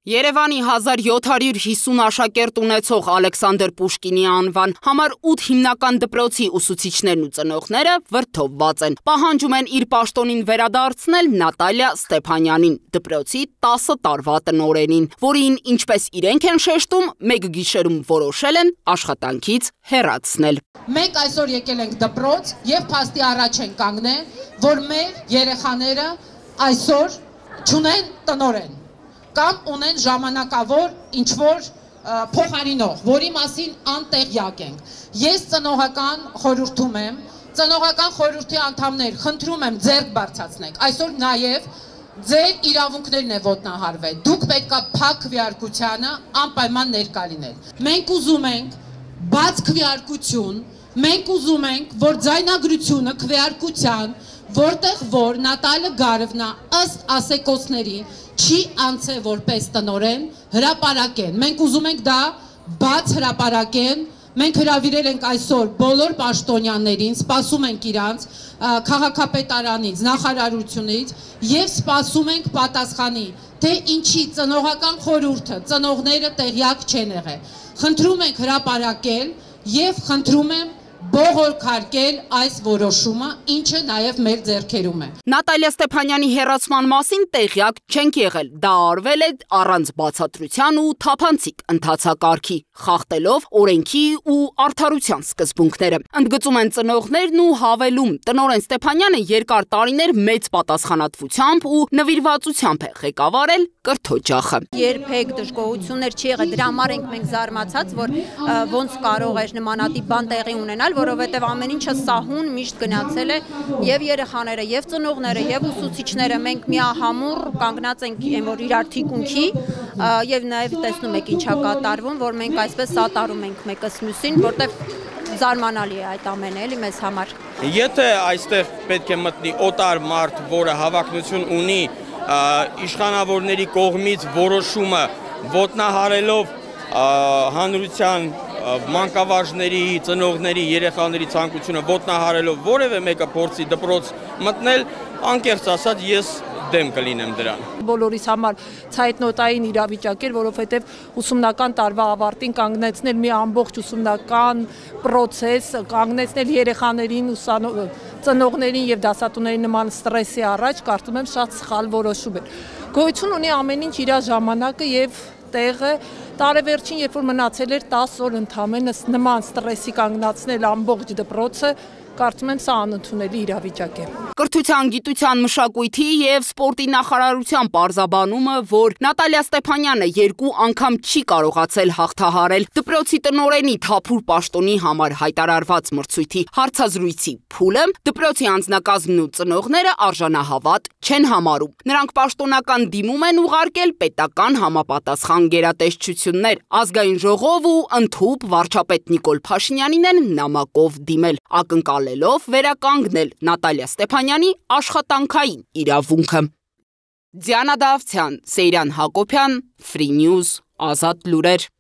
Երևանի 1750 աշակերտ ունեցող Ալեքսանդր Պուշկինի անվան համար 8 հիմնական դպրոցի ուսուցիչներն ու ծնողները վրդովված են։ Պահանջում են իր պաշտոնին վերադարձնել Նատալիա Ստեփանյանին, դպրոցի 10 տարվա տնօրենին, որին, ինչպես իրենք են շեշտում, մեկ գիշերում որոշել են աշխատանքից հեռացնել։ Մենք այսօր եկել ենք դպրոց եւ փաստի առաջ ենք կանգնել, որ մեր երեխաները այսօր չունեն տնօրեն կամ ունեն ժամանակավոր ինչ-որ փոխարինող, որի մասին անտեղյակ ենք։ Ես ծնողական խորհրդում եմ, ծնողական խորհրդի անդամներ, խնդրում եմ ձեռք բարձրացնեք։ Այսօր նաև ձեր իրավունքներն է ոտնահարվել։ Դուք պետք է փակ քվեարկությանը անպայման ներկա լինել։ Մենք ուզում ենք բաց քվեարկություն, մենք ուզում ենք, որ ձայնագրությունը քվեարկության, որտեղ որ Նատալիա Գարևնա ըստ ասեկոսների չի անցե որպես տնօրեն հրապարակեն։ Մենք ուզում ենք դա բաց հրապարակեն։ Մենք հրավիրել ենք այսօր բոլոր պաշտոնյաներին, սպասում ենք իրանց քաղաքապետարանից, նախարարությունից եւ սպասում ենք պատասխանի, թե ինչի ծնողական խորհուրդը, ծնողները տեղյակ չեն եղել։ Խնդրում ենք հրապարակել եւ խնդրում եմ բողոքարկել այս որոշումը, ինչը նաև մեր ձեռքերում է։ Նատալիա Ստեփանյանի հեռացման մասին տեղյակ չենք եղել։ Դա արվել է առանց բացատրության ու թափանցիկ ընթացակարգի, խախտելով օրենքի ու արդարության սկզբունքները։ Ընդգծում են ծնողներն ու հավելում, տնօրեն Ստեփանյանը երկար տարիներ մեծ պատասխանատվությամբ ու նվիրվածությամբ է ղեկավարել կրթօջախը։ Երբեք դժգոհություններ չի եղել, դրա համար ենք մենք զարմացած, որ ոնց կարող է նմանատիպ բան տեղի ունենալ, որովհետև ամեն ինչը սահուն միշտ գնացել է եւ երեխաները, եւ ծնողները, եւ ուսուցիչները, մենք միահամուռ կանգնած ենք որ իրար թիկունքի եւ նաեւ տեսնում եք ինչա կատարվում, որ մենք այսպես սատարում ենք մեկս մյուսին, որտեվ զարմանալի է այդ ամենը էլի մեզ համար։ Եթե այստեղ պետք է մտնի օտար մարդ, որը հավակնություն ունի իշխանավորների կողմից որոշումը ոտնահարելով հանրության մանկավարժների, ծնողների, երեխաների ցանկությունը ոտնահարելով որևէ մեկը փորձի դպրոց մտնել, անկեղծ ասած ես դեմ կլինեմ դրան։ Բոլորիս համար ցայտնոտային իրավիճակ էր, որովհետև ուսումնական տարվա ավարտին կանգնեցնել մի ամբողջ ուսումնական process, կանգնեցնել երեխաներին, ծնողներին եւ դասատուներին նման ստրեսի առաջ, կարծում եմ շատ սխալ որոշում էր։ Գոյություն ունի ամեն ինչ իր ժամանակը եւ տեղը, տարեվերջին, երբ որ մնացել էր 10 օր ընդամենը նման ստրեսի կանգնացնել ամբողջ դպրոցը, կարծում եմ սա անընդունելի իրավիճակ է։ Կրթության, գիտության, մշակույթի եւ սպորտի նախարարության պարզաբանումը, որ Նատալիա Ստեփանյանը 2 անգամ չի կարողացել հաղթահարել դպրոցի տնօրենի թափուր պաշտոնի համար հայտարարված մրցույթի հարցազրույցի փուլը, դպրոցի անձնակազմն ու ծնողները արժանահավատ չեն համարում։ Նրանք պաշտոնական դիմում են ուղարկել պետական համապատասխան գերատեսչություններ, ազգային ժողով ու ընդհուպ վարչապետ Նիկոլ Փաշինյանին են նամակով դիմել, ակնկալելով վերականգնել Նատալիա Ստեփանյանի աշխատանքային իրավունքը։ Դիանա Դավթյան, Սեյրան Հակոբյան, Free News, Ազատ լուրեր։